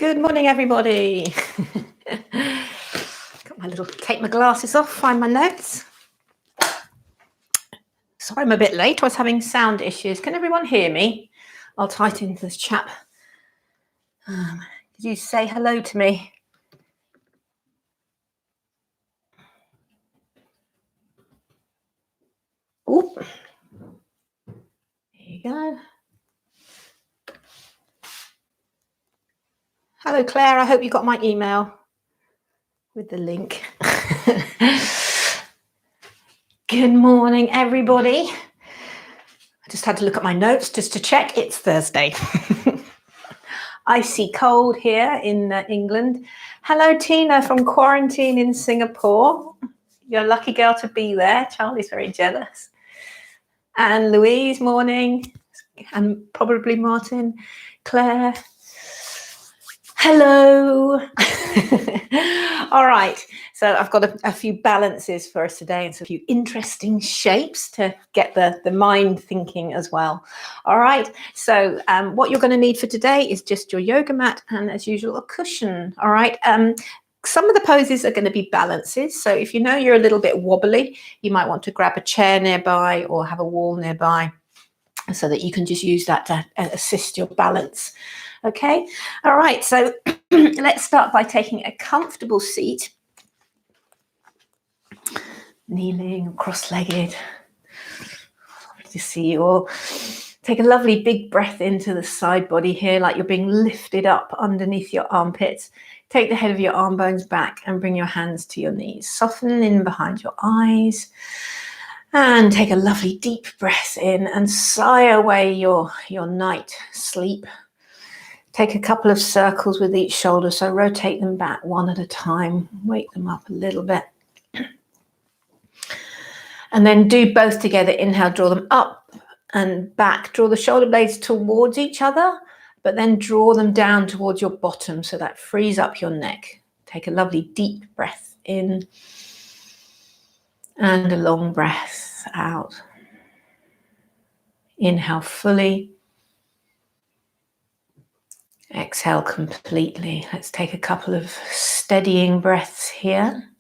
Good morning, everybody. Take my glasses off, find my notes. Sorry, I'm a bit late. I was having sound issues. Can everyone hear me? I'll type into this chat. Did you say hello to me? Oh, there you go. Hello, Claire. I hope you got my email with the link. Good morning, everybody. I just had to look at my notes just to check. It's Thursday. Icy cold here in England. Hello, Tina from quarantine in Singapore. You're a lucky girl to be there. Charlie's very jealous. And Louise, morning. And probably Martin. Claire. Hello. All right. So I've got a few balances for us today and a few interesting shapes to get the mind thinking as well. All right. So what you're going to need for today is just your yoga mat and, as usual, a cushion. All right. Some of the poses are going to be balances. So if you know you're a little bit wobbly, you might want to grab a chair nearby or have a wall nearby so that you can just use that to assist your balance. Okay. All right. So let's start by taking a comfortable seat. Kneeling, cross-legged. Lovely to see you all. Take a lovely big breath into the side body here, like you're being lifted up underneath your armpits. Take the head of your arm bones back and bring your hands to your knees. Soften in behind your eyes. And take a lovely deep breath in and sigh away your night sleep. Take a couple of circles with each shoulder, so rotate them back one at a time. Wake them up a little bit. And then do both together. Inhale, draw them up and back. Draw the shoulder blades towards each other, but then draw them down towards your bottom, so that frees up your neck. Take a lovely deep breath in and a long breath out. Inhale fully. Exhale completely. Let's take a couple of steadying breaths here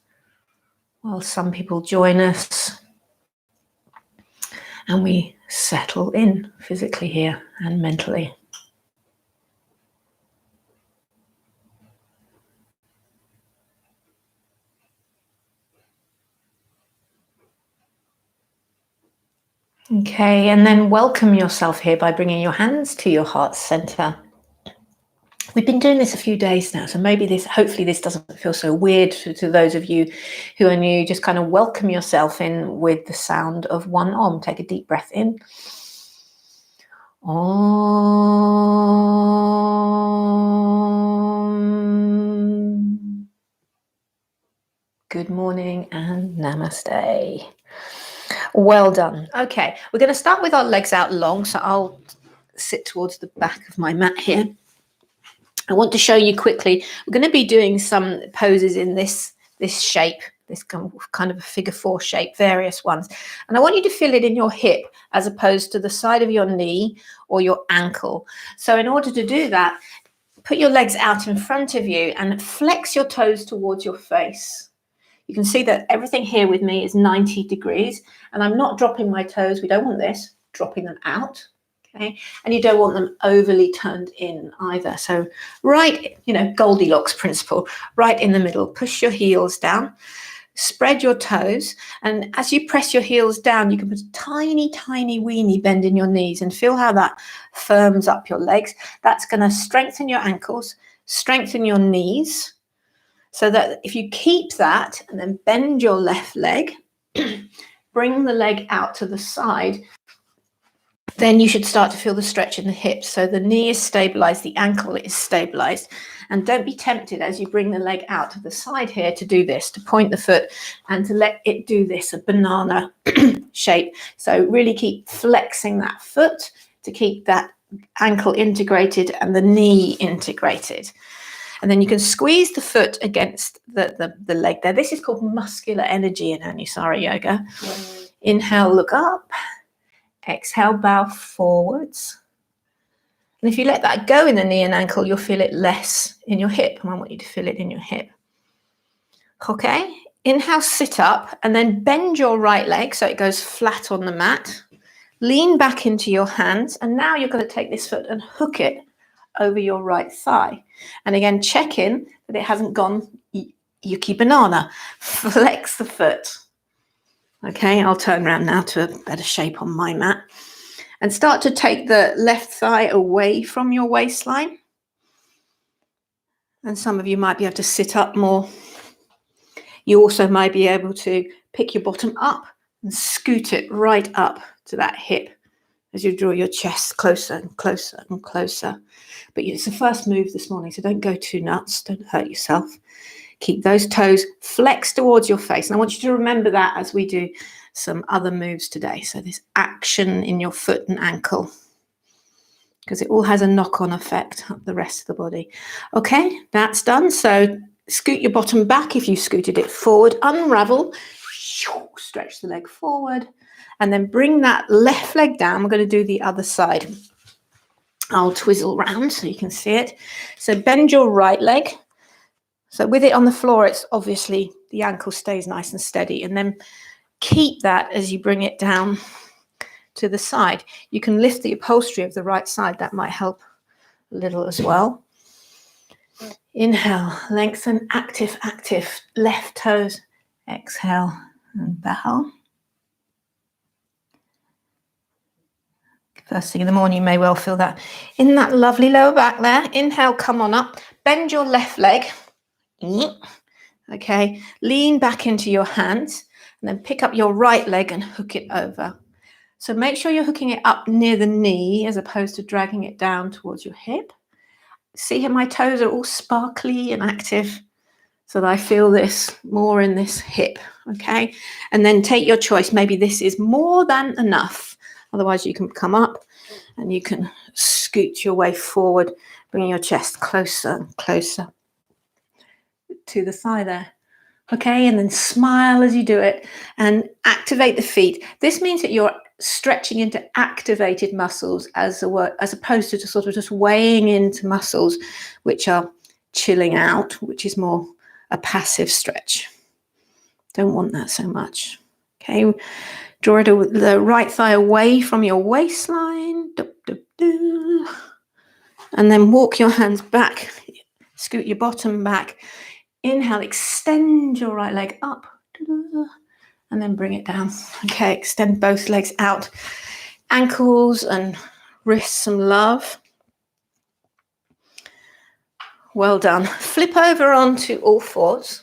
while some people join us and we settle in physically here and mentally. Okay, and then welcome yourself here by bringing your hands to your heart center. We've been doing this a few days now, so hopefully this doesn't feel so weird to those of you who are new. Just kind of welcome yourself in with the sound of one Om. Take a deep breath in. Om. Good morning and namaste. Well done. Okay, we're going to start with our legs out long, so I'll sit towards the back of my mat here. I want to show you quickly, we're going to be doing some poses in this shape, this kind of a figure four shape, various ones. And I want you to feel it in your hip as opposed to the side of your knee or your ankle. So in order to do that, put your legs out in front of you and flex your toes towards your face. You can see that everything here with me is 90 degrees and I'm not dropping my toes. We don't want this, dropping them out. Okay, and you don't want them overly turned in either. So right, Goldilocks principle, right in the middle. Push your heels down, spread your toes, and as you press your heels down, you can put a tiny, tiny weeny bend in your knees and feel how that firms up your legs. That's going to strengthen your ankles, strengthen your knees, so that if you keep that and then bend your left leg, bring the leg out to the side, then you should start to feel the stretch in the hips. So the knee is stabilized, the ankle is stabilized. And don't be tempted as you bring the leg out to the side here to do this, to point the foot and to let it do this, a banana shape. So really keep flexing that foot to keep that ankle integrated and the knee integrated. And then you can squeeze the foot against the leg there. This is called muscular energy in Anusara Yoga. Inhale, look up. Exhale, bow forwards. And if you let that go in the knee and ankle, you'll feel it less in your hip. And I want you to feel it in your hip. Okay, inhale, sit up, and then bend your right leg so it goes flat on the mat. Lean back into your hands, and now you're going to take this foot and hook it over your right thigh. And again, check in that it hasn't gone yucky banana. Flex the foot. Okay, I'll turn around now to a better shape on my mat. And start to take the left thigh away from your waistline. And some of you might be able to sit up more. You also might be able to pick your bottom up and scoot it right up to that hip as you draw your chest closer and closer and closer. But it's the first move this morning, so don't go too nuts. Don't hurt yourself. Keep those toes flexed towards your face. And I want you to remember that as we do some other moves today. So there's action in your foot and ankle, because it all has a knock-on effect up the rest of the body. Okay, that's done. So scoot your bottom back if you scooted it forward. Unravel. Stretch the leg forward. And then bring that left leg down. We're going to do the other side. I'll twizzle round so you can see it. So bend your right leg. So with it on the floor, it's obviously the ankle stays nice and steady. And then keep that as you bring it down to the side. You can lift the upholstery of the right side. That might help a little as well. Inhale, lengthen, active, active. Left toes. Exhale and bow. First thing in the morning, you may well feel that in that lovely lower back there. Inhale, come on up. Bend your left leg. Okay, lean back into your hands and then pick up your right leg and hook it over. So make sure you're hooking it up near the knee as opposed to dragging it down towards your hip. See how my toes are all sparkly and active so that I feel this more in this hip, okay? And then take your choice. Maybe this is more than enough. Otherwise, you can come up and you can scoot your way forward, bringing your chest closer and closer to the thigh there. Okay, and then smile as you do it and activate the feet. This means that you're stretching into activated muscles as opposed to sort of just weighing into muscles which are chilling out, which is more a passive stretch. Don't want that so much. Okay, draw the right thigh away from your waistline. And then walk your hands back, scoot your bottom back. Inhale, extend your right leg up, and then bring it down. Okay, extend both legs out. Ankles and wrists, some love. Well done. Flip over onto all fours.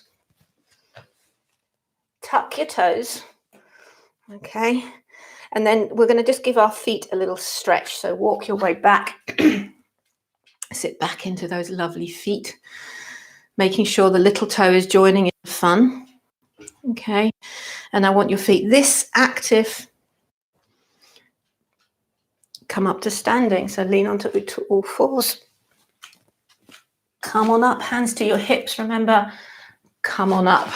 Tuck your toes. Okay, and then we're going to just give our feet a little stretch. So walk your way back. Sit back into those lovely feet. Making sure the little toe is joining in the fun. Okay, and I want your feet this active. Come up to standing, so lean onto all fours. Come on up, hands to your hips, remember, come on up.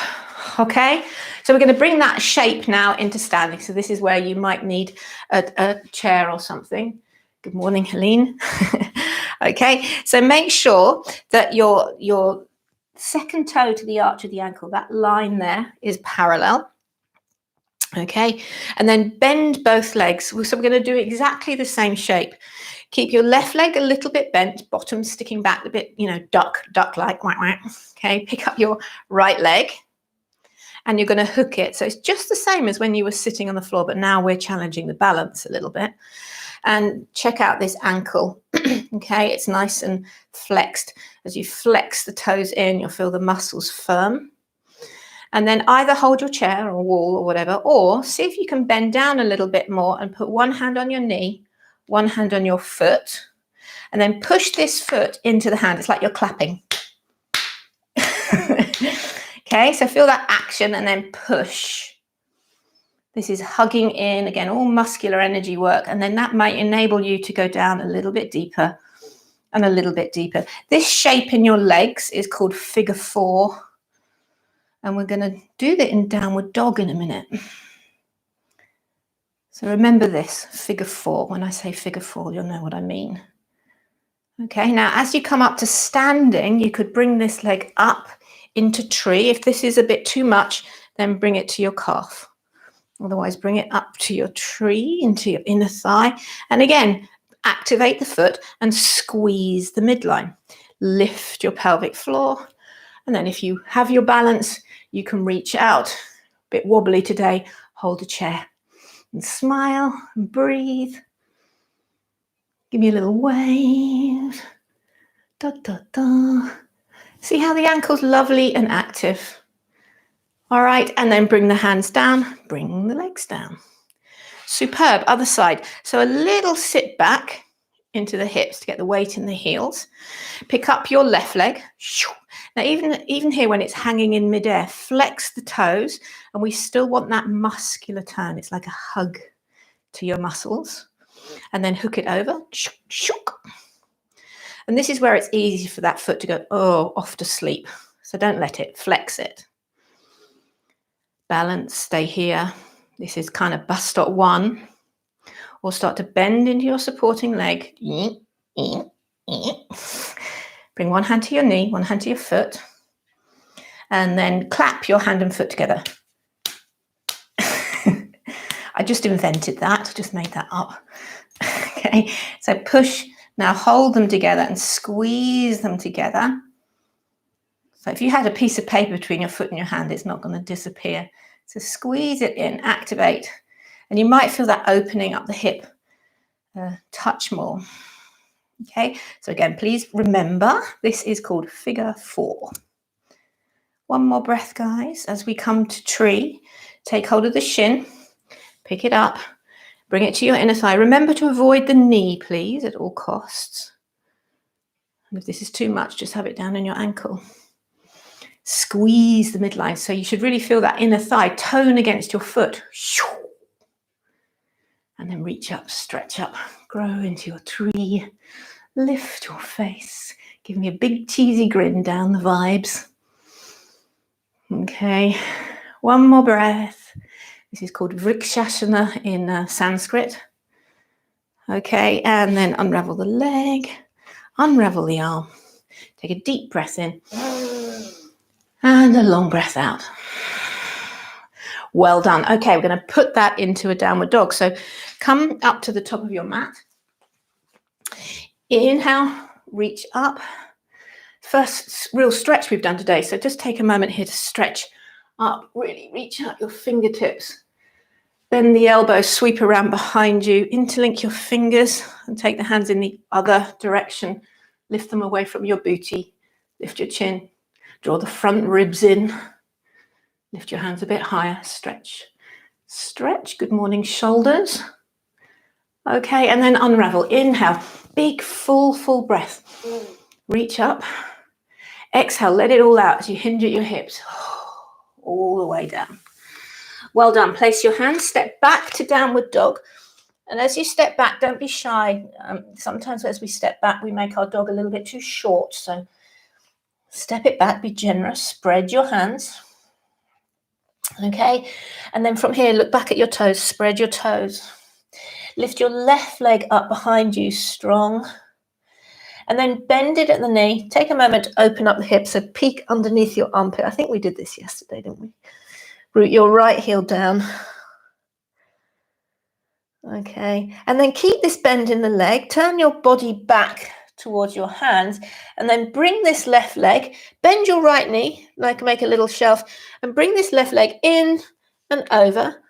Okay, so we're going to bring that shape now into standing. So this is where you might need a chair or something. Good morning, Helene. Okay, so make sure that your second toe to the arch of the ankle, that line there is parallel. Okay, and then bend both legs. So we're going to do exactly the same shape. Keep your left leg a little bit bent, bottom sticking back a bit, duck-like. Okay, pick up your right leg and you're going to hook it. So it's just the same as when you were sitting on the floor, but now we're challenging the balance a little bit. And check out this ankle. Okay, it's nice and flexed. As you flex the toes in, you'll feel the muscles firm. And then either hold your chair or wall or whatever, or see if you can bend down a little bit more and put one hand on your knee, one hand on your foot, and then push this foot into the hand. It's like you're clapping. Okay, so feel that action and then push. This is hugging in, again, all muscular energy work, and then that might enable you to go down a little bit deeper and a little bit deeper. This shape in your legs is called figure 4, and we're going to do that in downward dog in a minute. So remember this, figure 4. When I say figure 4, you'll know what I mean. Okay, now as you come up to standing, you could bring this leg up into tree. If this is a bit too much, then bring it to your calf. Otherwise, bring it up to your tree, into your inner thigh. And again, activate the foot and squeeze the midline. Lift your pelvic floor. And then if you have your balance, you can reach out. A bit wobbly today, hold a chair. And smile and breathe. Give me a little wave. Da, da, da. See how the ankle's lovely and active. All right, and then bring the hands down, bring the legs down. Superb, other side. So a little sit back into the hips to get the weight in the heels. Pick up your left leg. Now even here when it's hanging in midair, flex the toes, and we still want that muscular turn. It's like a hug to your muscles. And then hook it over. And this is where it's easy for that foot to go, off to sleep. So don't let it, flex it. Balance, stay here. This is kind of bus stop 1. Or start to bend into your supporting leg. Bring one hand to your knee, one hand to your foot. And then clap your hand and foot together. I just invented that, just made that up. Okay, so push, now hold them together and squeeze them together. So if you had a piece of paper between your foot and your hand, it's not going to disappear. So squeeze it in, activate. And you might feel that opening up the hip, touch more. Okay, so again, please remember, this is called figure 4. One more breath, guys. As we come to tree, take hold of the shin, pick it up, bring it to your inner thigh. Remember to avoid the knee, please, at all costs. And if this is too much, just have it down on your ankle. Squeeze the midline. So you should really feel that inner thigh tone against your foot. And then reach up, stretch up, grow into your tree. Lift your face. Give me a big cheesy grin down the vibes. Okay, one more breath. This is called Vrikshasana in Sanskrit. Okay, and then unravel the leg, unravel the arm. Take a deep breath in and a long breath out. Well done. Okay, we're going to put that into a downward dog. So come up to the top of your mat. Inhale, reach up. First real stretch we've done today. So just take a moment here to stretch up. Really reach out your fingertips. Bend the elbows, sweep around behind you. Interlink your fingers and take the hands in the other direction. Lift them away from your booty. Lift your chin. Draw the front ribs in. Lift your hands a bit higher. Stretch. Stretch. Good morning, shoulders. Okay, and then unravel. Inhale. Big, full breath. Reach up. Exhale. Let it all out as you hinge at your hips. All the way down. Well done. Place your hands. Step back to downward dog. And as you step back, don't be shy. Sometimes as we step back, we make our dog a little bit too short. So step it back. Be generous. Spread your hands. Okay, and then from here, look back at your toes, spread your toes. Lift your left leg up behind you, strong. And then bend it at the knee. Take a moment to open up the hips, so peek underneath your armpit. I think we did this yesterday, didn't we? Root your right heel down. Okay, and then keep this bend in the leg. Turn your body back towards your hands, and then bring this left leg, bend your right knee, like make a little shelf, and bring this left leg in and over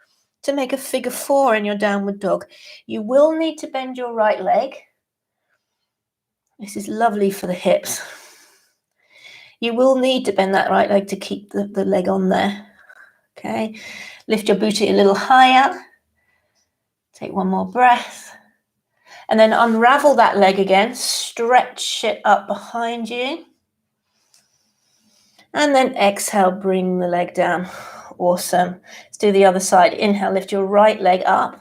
to make a figure 4 in your downward dog. You will need to bend your right leg. This is lovely for the hips. You will need to bend that right leg to keep the leg on there. Okay, lift your booty a little higher. Take one more breath. And then unravel that leg again, stretch it up behind you. And then exhale, bring the leg down. Awesome. Let's do the other side. Inhale, lift your right leg up,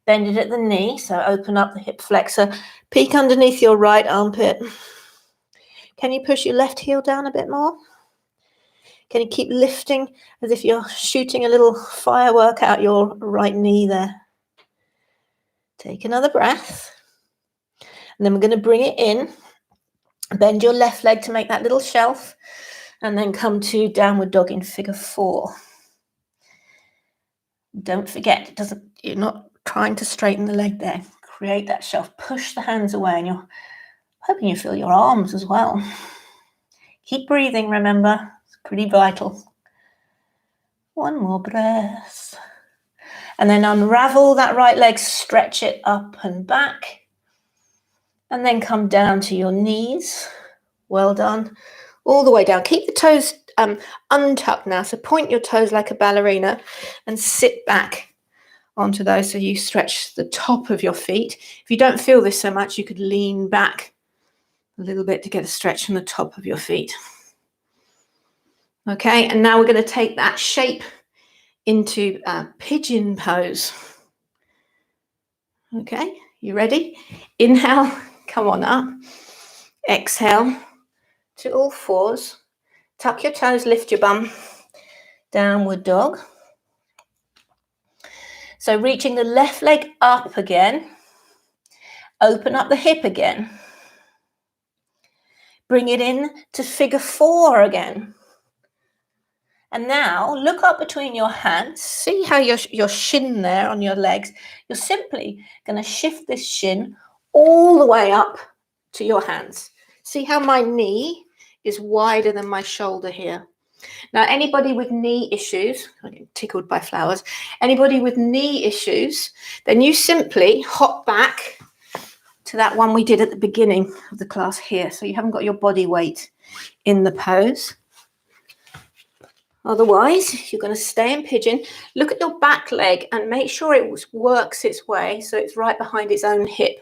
bend it at the knee. So open up the hip flexor, peek underneath your right armpit. Can you push your left heel down a bit more? Can you keep lifting as if you're shooting a little firework out your right knee there? Take another breath. And then we're going to bring it in Bend your left leg to make that little shelf, and then come to downward dog in figure 4. Don't forget, you're not trying to straighten the leg there. Create that shelf. Push the hands away, and you're hoping you feel your arms as well. Keep breathing, remember. It's pretty vital. One more breath. And then unravel that right leg, stretch it up and back. And then come down to your knees. Well done. All the way down. Keep the toes untucked now. So point your toes like a ballerina and sit back onto those so you stretch the top of your feet. If you don't feel this so much, you could lean back a little bit to get a stretch from the top of your feet. Okay, and now we're going to take that shape into pigeon pose. Okay, you ready? Inhale, come on up. Exhale to all fours. Tuck your toes, lift your bum. Downward dog. So reaching the left leg up again. Open up the hip again. Bring it in to figure 4 again. And now look up between your hands. See how your shin there on your legs. You're simply going to shift this shin all the way up to your hands. See how my knee is wider than my shoulder here. Now, anybody with knee issues, I get tickled by flowers, anybody with knee issues, then you simply hop back to that one we did at the beginning of the class here. So you haven't got your body weight in the pose. Otherwise, you're going to stay in pigeon. Look at your back leg and make sure it works its way so it's right behind its own hip.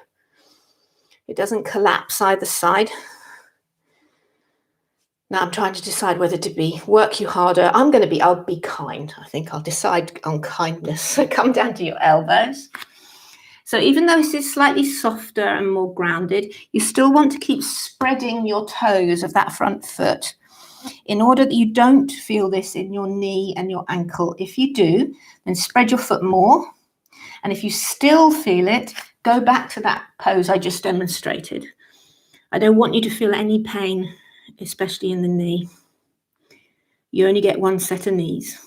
It doesn't collapse either side. Now I'm trying to decide whether to work you harder. I'll be kind. I think I'll decide on kindness. So come down to your elbows. So even though this is slightly softer and more grounded, you still want to keep spreading your toes of that front foot in order that you don't feel this in your knee and your ankle. If you do, then spread your foot more. And if you still feel it, go back to that pose I just demonstrated. I don't want you to feel any pain, especially in the knee. You only get one set of knees.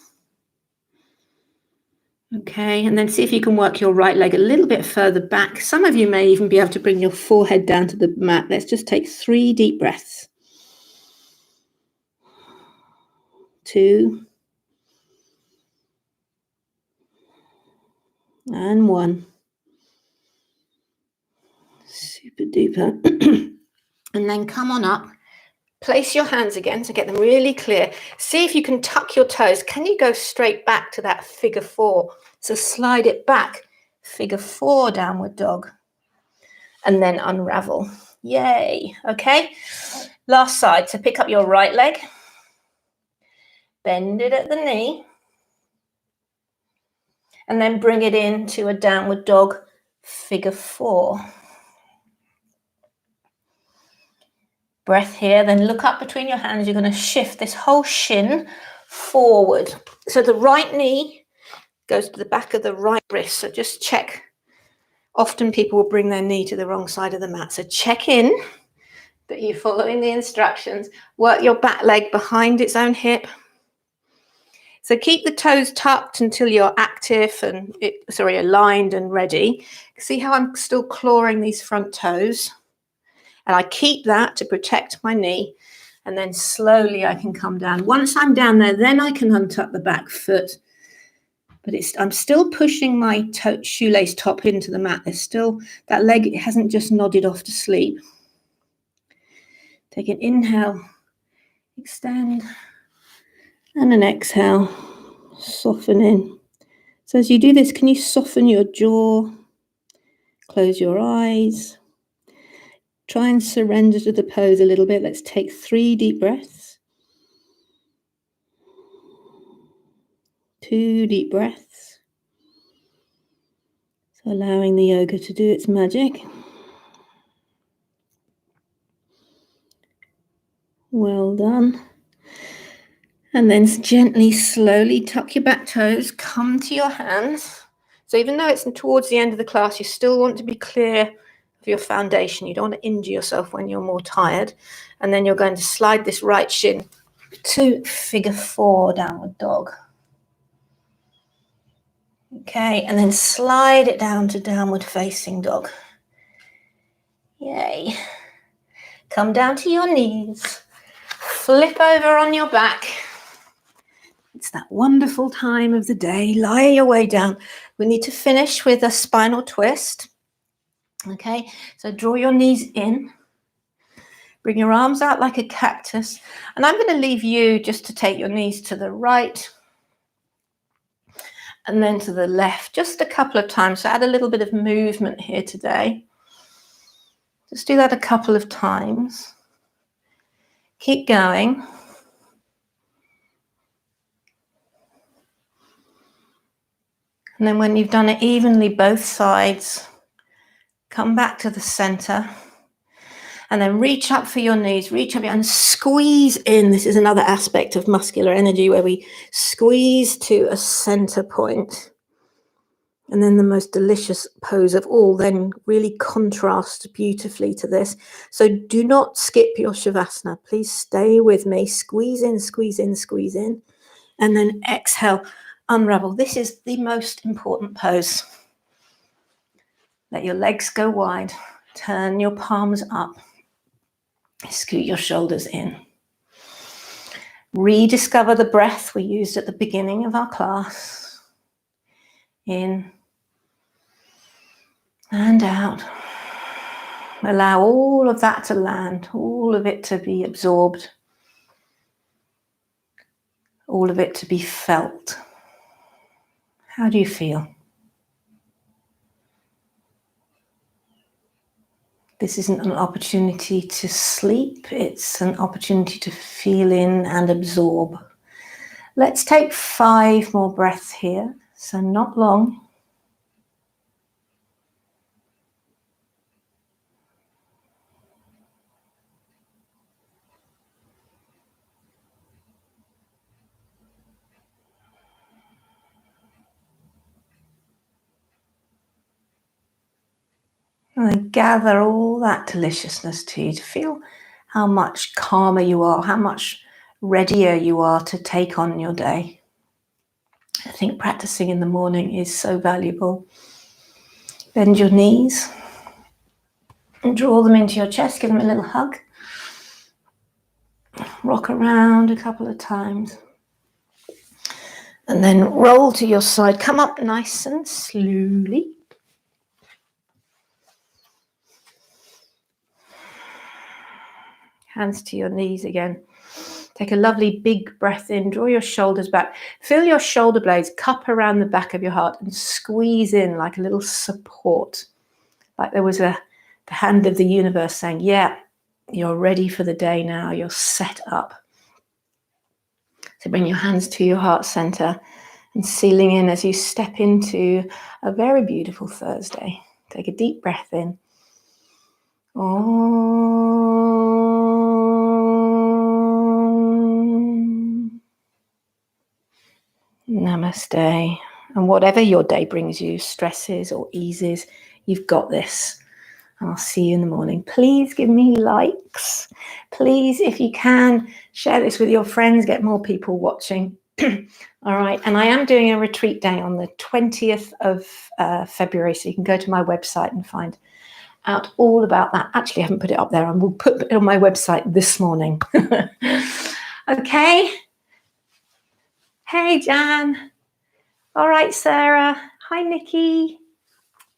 Okay, and then see if you can work your right leg a little bit further back. Some of you may even be able to bring your forehead down to the mat. Let's just take 3 deep breaths. 2 and 1. Super duper. And then come on up. Place your hands again to get them really clear. See if you can tuck your toes. Can you go straight back to that figure 4? So slide it back. Figure 4 downward dog. And then unravel. Yay. Okay. Last side. So pick up your right leg. Bend it at the knee. And then bring it into a downward dog, figure 4. Breath here, then look up between your hands. You're going to shift this whole shin forward. So the right knee goes to the back of the right wrist. So just check. Often people will bring their knee to the wrong side of the mat. So check in that you're following the instructions. Work your back leg behind its own hip. So keep the toes tucked until you're active and aligned and ready. See how I'm still clawing these front toes? And I keep that to protect my knee. And then slowly I can come down. Once I'm down there, then I can untuck the back foot. But I'm still pushing my shoelace top into the mat. There's still that leg, it hasn't just nodded off to sleep. Take an inhale, extend, and an exhale, soften in. So as you do this, can you soften your jaw? Close your eyes. Try and surrender to the pose a little bit. Let's take 3 deep breaths. 2 deep breaths. So allowing the yoga to do its magic. Well done. And then gently, slowly tuck your back toes. Come to your hands. So even though it's towards the end of the class, you still want to be clear of your foundation. You don't want to injure yourself when you're more tired. And then you're going to slide this right shin to figure 4, downward dog. Okay, and then slide it down to downward facing dog. Yay. Come down to your knees. Flip over on your back. It's that wonderful time of the day. Lie your way down. We need to finish with a spinal twist. Okay, so draw your knees in. Bring your arms out like a cactus. And I'm going to leave you just to take your knees to the right and then to the left, just a couple of times. So add a little bit of movement here today. Just do that a couple of times. Keep going. And then when you've done it evenly both sides, come back to the center. And then reach up for your knees, reach up and squeeze in. This is another aspect of muscular energy where we squeeze to a center point. And then the most delicious pose of all then really contrasts beautifully to this. So do not skip your Shavasana. Please stay with me. Squeeze in, squeeze in, squeeze in. And then exhale, unravel. This is the most important pose. Let your legs go wide. Turn your palms up. Scoot your shoulders in. Rediscover the breath we used at the beginning of our class. In and out. Allow all of that to land, all of it to be absorbed, all of it to be felt. How do you feel? This isn't an opportunity to sleep, it's an opportunity to feel in and absorb. Let's take 5 more breaths here, so not long. And then gather all that deliciousness to you, to feel how much calmer you are, how much readier you are to take on your day. I think practicing in the morning is so valuable. Bend your knees and draw them into your chest, give them a little hug. Rock around a couple of times. And then roll to your side. Come up nice and slowly. Hands to your knees again. Take a lovely big breath in. Draw your shoulders back. Feel your shoulder blades cup around the back of your heart and squeeze in like a little support. Like there was the hand of the universe saying, yeah, you're ready for the day now. You're set up. So bring your hands to your heart center and sealing in as you step into a very beautiful Thursday. Take a deep breath in. Om. Namaste. And whatever your day brings you, stresses or eases, you've got this. I'll see you in the morning. Please give me likes. Please, if you can, share this with your friends, get more people watching. All right. And I am doing a retreat day on the 20th of February. So you can go to my website and find out all about that. Actually, I haven't put it up there. I will put it on my website this morning. Okay. Hey, Jan. All right, Sarah. Hi, Nikki.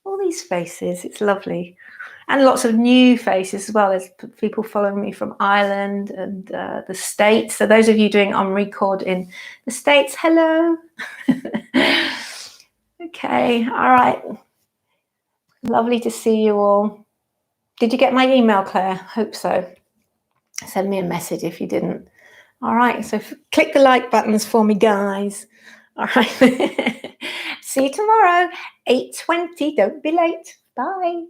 All these faces. It's lovely. And lots of new faces as well. There's people following me from Ireland and the States. So those of you doing on record in the States, hello. Okay, all right. Lovely to see you all. Did you get my email, Claire? Hope so. Send me a message if you didn't. All right, so click the like buttons for me, guys. All right. See you tomorrow, 8:20. Don't be late. Bye.